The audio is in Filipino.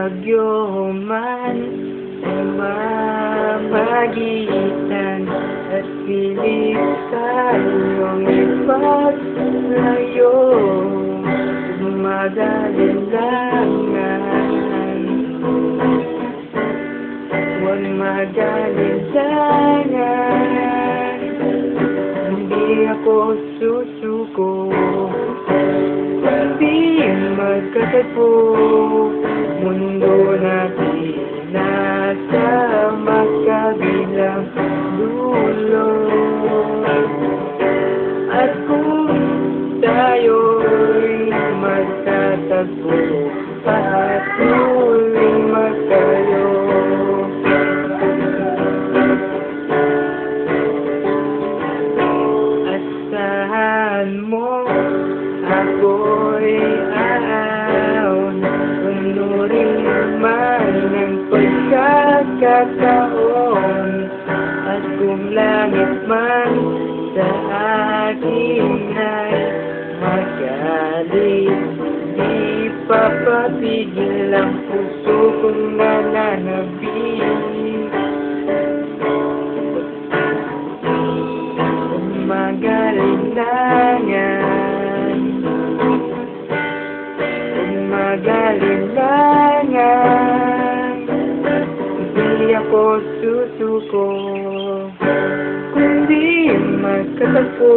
bagyo man ang mamagitan at pilit tayong ipaglayo. Mag-alilangan, huwag mag-alilangan, hindi ako susuko, kundi magkatagpo. Mundo natin nasa magkabilang dulo, at kung tayo'y magtatagpo, patuloy magkayo. Asahan mo ako'y aaon, unurin man ang pagkakataon, at kung langit man sa akin ay magalit, di papapigil ang puso kong nananabik. Mag-alilangan, mag-alilangan, hindi ako susuko, kundi magkatagpo.